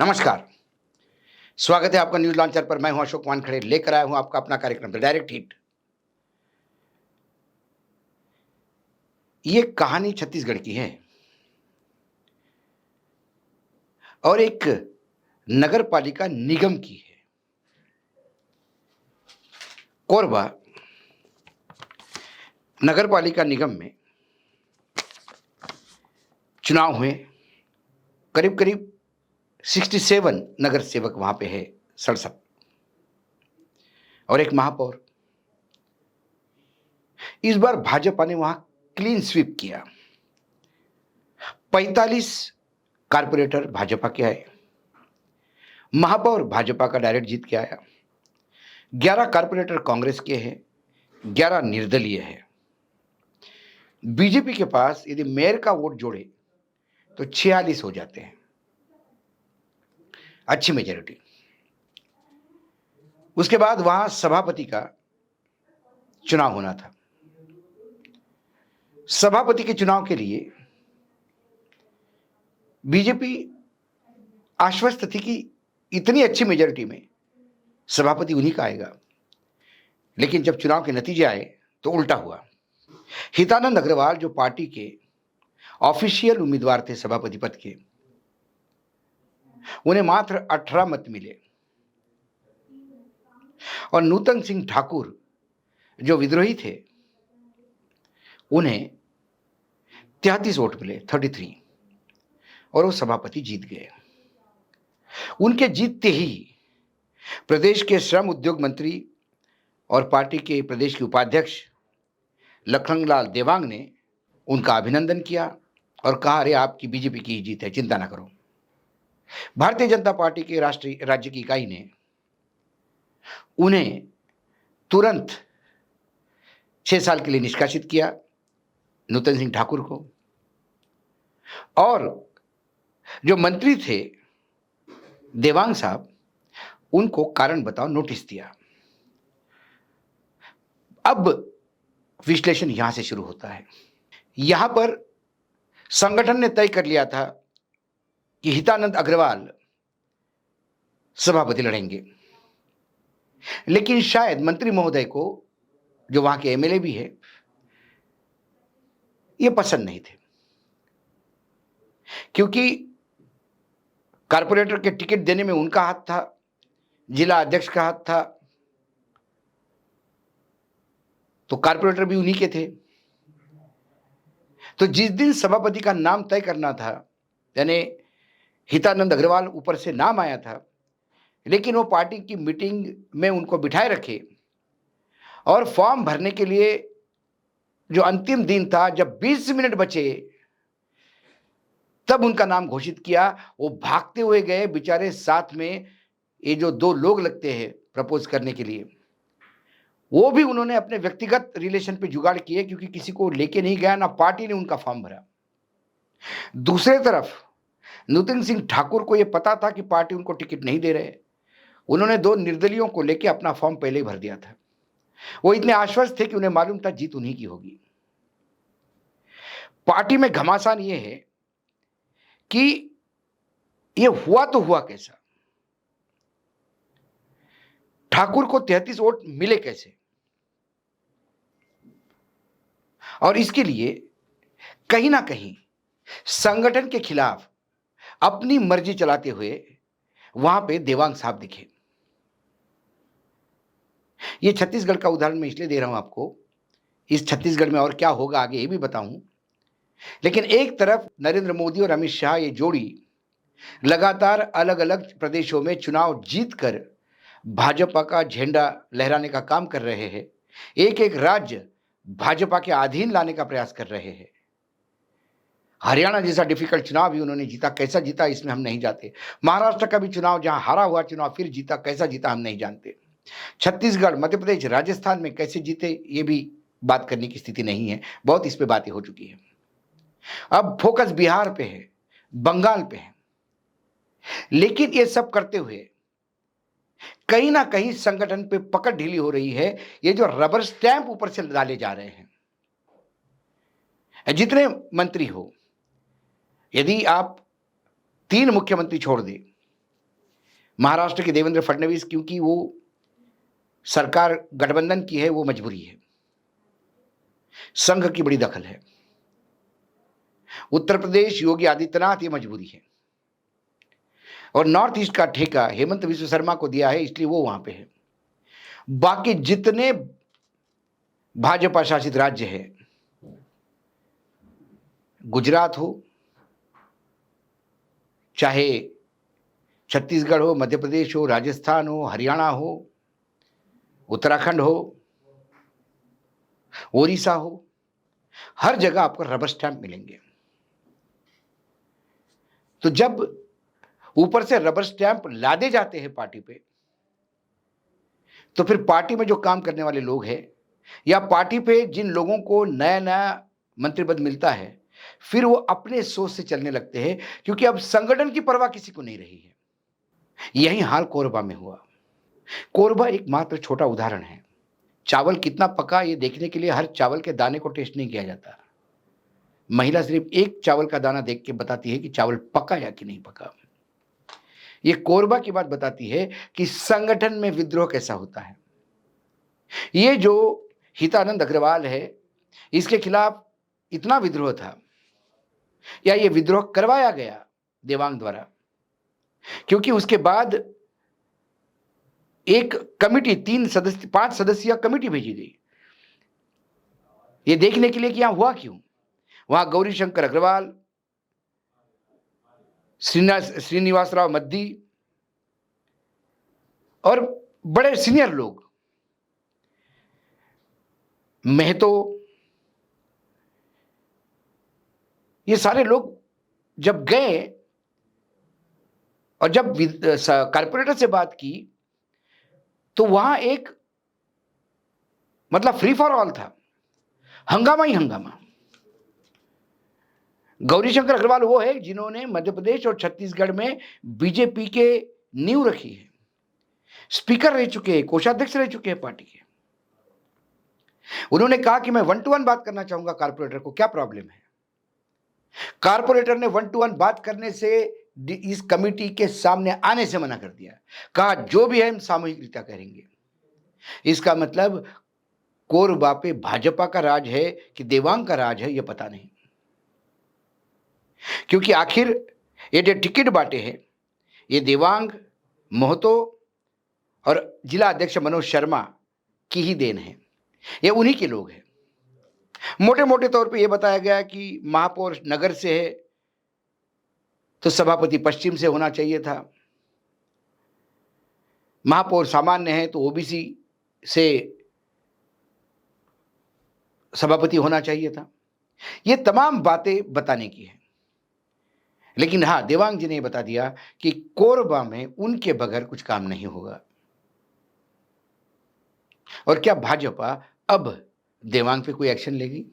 नमस्कार। स्वागत है आपका न्यूज़ लॉन्चर पर। मैं हूं अशोक वानखेड़े, लेकर आया हूं आपका अपना कार्यक्रम द डायरेक्ट हिट। ये कहानी छत्तीसगढ़ की है और एक नगर पालिका निगम की है। कोरबा नगर पालिका निगम में चुनाव हुए। करीब करीब 67 नगर सेवक वहां पे है, 67, और एक महापौर। इस बार भाजपा ने वहां क्लीन स्वीप किया। 45 कारपोरेटर भाजपा के आए, महापौर भाजपा का डायरेक्ट जीत के आया, 11 कारपोरेटर कांग्रेस के हैं, 11 निर्दलीय है। बीजेपी के पास यदि मेयर का वोट जोड़े तो 46 हो जाते हैं, अच्छी मेजोरिटी। उसके बाद वहां सभापति का चुनाव होना था। सभापति के चुनाव के लिए बीजेपी आश्वस्त थी कि इतनी अच्छी मेजोरिटी में सभापति उन्हीं का आएगा, लेकिन जब चुनाव के नतीजे आए तो उल्टा हुआ। हितानंद अग्रवाल जो पार्टी के ऑफिशियल उम्मीदवार थे सभापति पद के, उन्हें मात्र 18 मत मिले और नूतन सिंह ठाकुर जो विद्रोही थे उन्हें 33 वोट मिले, 33, और वो सभापति जीत गए। उनके जीतते ही प्रदेश के श्रम उद्योग मंत्री और पार्टी के प्रदेश के उपाध्यक्ष लखनलाल देवांग ने उनका अभिनंदन किया और कहा, अरे आपकी बीजेपी की जीत है, चिंता ना करो। भारतीय जनता पार्टी के राष्ट्रीय राज्य की इकाई ने उन्हें तुरंत 6 साल के लिए निष्कासित किया, नूतन सिंह ठाकुर को, और जो मंत्री थे देवांग साहब, उनको कारण बताओ नोटिस दिया। अब विश्लेषण यहां से शुरू होता है। यहां पर संगठन ने तय कर लिया था कि हितानंद अग्रवाल सभापति लड़ेंगे, लेकिन शायद मंत्री महोदय को, जो वहां के एमएलए भी है, ये पसंद नहीं थे, क्योंकि कारपोरेटर के टिकट देने में उनका हाथ था, जिला अध्यक्ष का हाथ था, तो कारपोरेटर भी उन्हीं के थे। तो जिस दिन सभापति का नाम तय करना था, यानी हितानंद अग्रवाल ऊपर से नाम आया था, लेकिन वो पार्टी की मीटिंग में उनको बिठाए रखे और फॉर्म भरने के लिए जो अंतिम दिन था, जब 20 मिनट बचे तब उनका नाम घोषित किया। वो भागते हुए गए बेचारे, साथ में ये जो 2 लोग लगते हैं प्रपोज करने के लिए, वो भी उन्होंने अपने व्यक्तिगत रिलेशन पे जुगाड़ किए, क्योंकि किसी को लेके नहीं गया, ना पार्टी ने उनका फॉर्म भरा। दूसरी तरफ नूतन सिंह ठाकुर को यह पता था कि पार्टी उनको टिकट नहीं दे रहे, उन्होंने 2 निर्दलियों को लेके अपना फॉर्म पहले ही भर दिया था। वो इतने आश्वस्त थे कि उन्हें मालूम था जीत उन्हीं की होगी। पार्टी में घमासान ये है कि ये हुआ तो हुआ कैसा, ठाकुर को 33 वोट मिले कैसे, और इसके लिए कहीं ना कहीं संगठन के खिलाफ अपनी मर्जी चलाते हुए वहां पे देवांग साहब दिखे। ये छत्तीसगढ़ का उदाहरण मैं इसलिए दे रहा हूं आपको, इस छत्तीसगढ़ में और क्या होगा आगे ये भी बताऊं, लेकिन एक तरफ नरेंद्र मोदी और अमित शाह ये जोड़ी लगातार अलग अलग प्रदेशों में चुनाव जीतकर भाजपा का झंडा लहराने का काम कर रहे हैं, एक एक राज्य भाजपा के अधीन लाने का प्रयास कर रहे हैं। हरियाणा जैसा डिफिकल्ट चुनाव भी उन्होंने जीता, कैसा जीता इसमें हम नहीं जानते। महाराष्ट्र का भी चुनाव, जहां हारा हुआ चुनाव फिर जीता, कैसा जीता हम नहीं जानते। छत्तीसगढ़, मध्य प्रदेश, राजस्थान में कैसे जीते ये भी बात करने की स्थिति नहीं है, बहुत इस पे बातें हो चुकी है। अब फोकस बिहार पे है, बंगाल पे है, लेकिन ये सब करते हुए कहीं ना कहीं संगठन पे पकड़ ढीली हो रही है। ये जो रबर स्टैंप ऊपर से डाले जा रहे हैं, जितने मंत्री हो, यदि आप 3 मुख्यमंत्री छोड़ दें महाराष्ट्र के देवेंद्र फडणवीस, क्योंकि वो सरकार गठबंधन की है, वो मजबूरी है। संघ की बड़ी दखल है। उत्तर प्रदेश योगी आदित्यनाथ, ये मजबूरी है। और नॉर्थ ईस्ट का ठेका हेमंत विश्व शर्मा को दिया है, इसलिए वो वहां पे है। बाकी जितने भाजपा शासित राज्य है, गुजरात हो, चाहे छत्तीसगढ़ हो, मध्य प्रदेश हो, राजस्थान हो, हरियाणा हो, उत्तराखंड हो, ओडिशा हो, हर जगह आपको रबर स्टैंप मिलेंगे। तो जब ऊपर से रबर स्टैंप लादे जाते हैं पार्टी पे, तो फिर पार्टी में जो काम करने वाले लोग हैं या पार्टी पे जिन लोगों को नया नया मंत्री पद मिलता है, फिर वो अपने सोच से चलने लगते हैं, क्योंकि अब संगठन की परवाह किसी को नहीं रही है। यही हाल कोरबा में हुआ। कोरबा एक मात्र छोटा उदाहरण है। चावल कितना पका ये देखने के लिए हर चावल के दाने को टेस्ट नहीं किया जाता। महिला सिर्फ एक चावल का दाना देख के बताती है कि चावल पका या कि नहीं पका। ये कोरबा की बात बताती है कि संगठन में विद्रोह कैसा होता है। ये जो हितानंद अग्रवाल है, इसके खिलाफ इतना विद्रोह था, या ये विद्रोह करवाया गया देवांग द्वारा, क्योंकि उसके बाद एक कमिटी 5 सदस्यीय कमिटी भेजी गई ये देखने के लिए कि यहां हुआ क्यों। वहां गौरीशंकर अग्रवाल, श्रीनिवास राव मद्दी और बड़े सीनियर लोग, महतो, ये सारे लोग जब गए और जब कारपोरेटर से बात की, तो वहां एक मतलब फ्री फॉर ऑल था, हंगामा ही हंगामा। गौरीशंकर अग्रवाल वो है जिन्होंने मध्य प्रदेश और छत्तीसगढ़ में बीजेपी के नींव रखी है, स्पीकर रह चुके हैं, कोषाध्यक्ष रह चुके हैं पार्टी के। उन्होंने कहा कि मैं 1 to 1 बात करना चाहूंगा कारपोरेटर को, क्या प्रॉब्लम है। कारपोरेटर ने 1 to 1 बात करने से इस कमिटी के सामने आने से मना कर दिया, कहा जो भी है हम सामूहिक रीत्या करेंगे। इसका मतलब कोरबा पे भाजपा का राज है कि देवांग का राज है, यह पता नहीं, क्योंकि आखिर ये जो टिकट बांटे हैं, ये देवांग, महतो और जिला अध्यक्ष मनोज शर्मा की ही देन है। ये उन्हीं के लोग हैं। मोटे मोटे तौर पे ये बताया गया कि महापौर नगर से है तो सभापति पश्चिम से होना चाहिए था, महापौर सामान्य है तो ओबीसी से सभापति होना चाहिए था। ये तमाम बातें बताने की है, लेकिन हाँ, देवांग जी ने बता दिया कि कोरबा में उनके बगैर कुछ काम नहीं होगा। और क्या भाजपा अब देवांग पे कोई एक्शन लेगी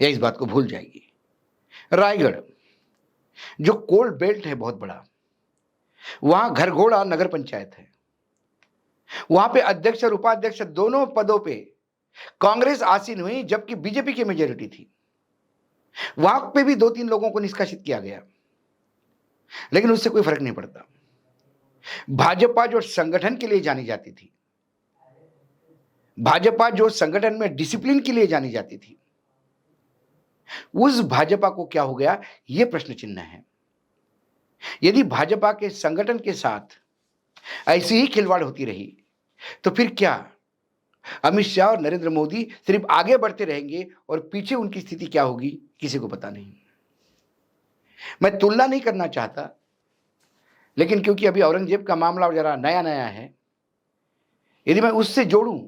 या इस बात को भूल जाएगी। रायगढ़ जो कोल बेल्ट है बहुत बड़ा, वहां घरघोड़ा नगर पंचायत है, वहां पे अध्यक्ष और उपाध्यक्ष दोनों पदों पे कांग्रेस आसीन हुई, जबकि बीजेपी की मेजोरिटी थी। वहां पे भी 2-3 लोगों को निष्कासित किया गया, लेकिन उससे कोई फर्क नहीं पड़ता। भाजपा जो संगठन के लिए जानी जाती थी, भाजपा जो संगठन में डिसिप्लिन के लिए जानी जाती थी, उस भाजपा को क्या हो गया, यह प्रश्न चिन्ह है। यदि भाजपा के संगठन के साथ ऐसी ही खिलवाड़ होती रही, तो फिर क्या अमित शाह और नरेंद्र मोदी सिर्फ आगे बढ़ते रहेंगे और पीछे उनकी स्थिति क्या होगी, किसी को पता नहीं। मैं तुलना नहीं करना चाहता, लेकिन क्योंकि अभी औरंगजेब का मामला जरा नया नया है, यदि मैं उससे जोड़ूं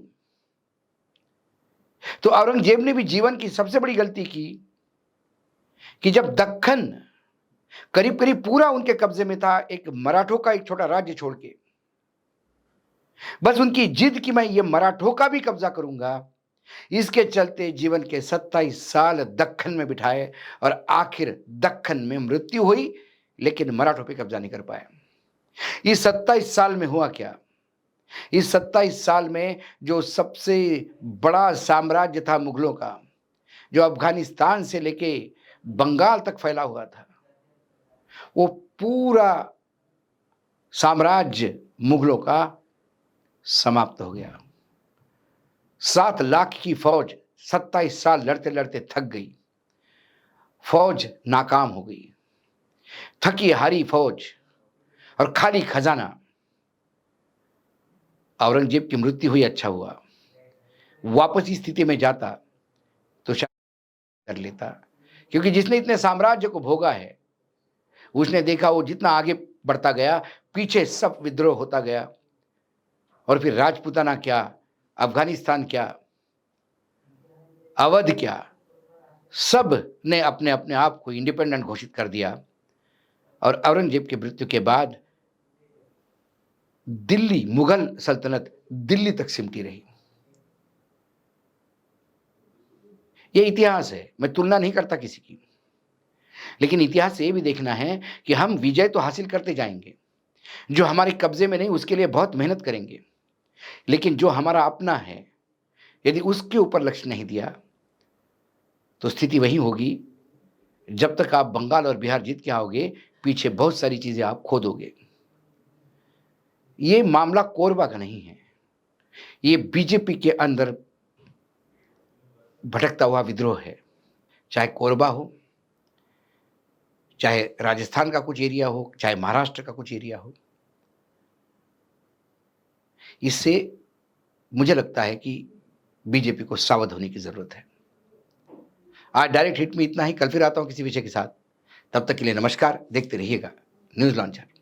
तो औरंगजेब ने भी जीवन की सबसे बड़ी गलती की कि जब दक्खन करीब करीब पूरा उनके कब्जे में था, एक मराठों का एक छोटा राज्य छोड़ के, बस उनकी जिद कि मैं ये मराठों का भी कब्जा करूंगा, इसके चलते जीवन के 27 साल दक्खन में बिठाए और आखिर दक्खन में मृत्यु हुई, लेकिन मराठों पे कब्जा नहीं कर पाए। इस 27 साल में हुआ क्या, इस 27 साल में जो सबसे बड़ा साम्राज्य था मुगलों का, जो अफगानिस्तान से लेके बंगाल तक फैला हुआ था, वो पूरा साम्राज्य मुगलों का समाप्त हो गया। 7 लाख की फौज 27 साल लड़ते-लड़ते थक गई। फौज नाकाम हो गई। थकी हारी फौज और खाली खजाना। औरंगजेब की मृत्यु हुई, अच्छा हुआ। वापस इस स्थिति में जाता तो शायद कर लेता, क्योंकि जिसने इतने साम्राज्य को भोगा है, उसने देखा वो जितना आगे बढ़ता गया, पीछे सब विद्रोह होता गया। और फिर राजपूताना क्या, अफगानिस्तान क्या, अवध क्या, सब ने अपने अपने आप को इंडिपेंडेंट घोषित कर दिया। और औरंगजेब की मृत्यु के बाद दिल्ली, मुगल सल्तनत दिल्ली तक सिमटी रही। ये इतिहास है, मैं तुलना नहीं करता किसी की, लेकिन इतिहास से ये भी देखना है कि हम विजय तो हासिल करते जाएंगे, जो हमारे कब्जे में नहीं उसके लिए बहुत मेहनत करेंगे, लेकिन जो हमारा अपना है, यदि उसके ऊपर लक्ष्य नहीं दिया तो स्थिति वही होगी। जब तक आप बंगाल और बिहार जीत के आओगे, पीछे बहुत सारी चीजें आप खो दोगे। ये मामला कोरबा का नहीं है, ये बीजेपी के अंदर भटकता हुआ विद्रोह है। चाहे कोरबा हो, चाहे राजस्थान का कुछ एरिया हो, चाहे महाराष्ट्र का कुछ एरिया हो। इससे मुझे लगता है कि बीजेपी को सावध होने की जरूरत है। आज डायरेक्ट हिट में इतना ही। कल फिर आता हूं किसी विषय के साथ। तब तक के लिए नमस्कार। देखते रहिएगा न्यूज लॉन्चर।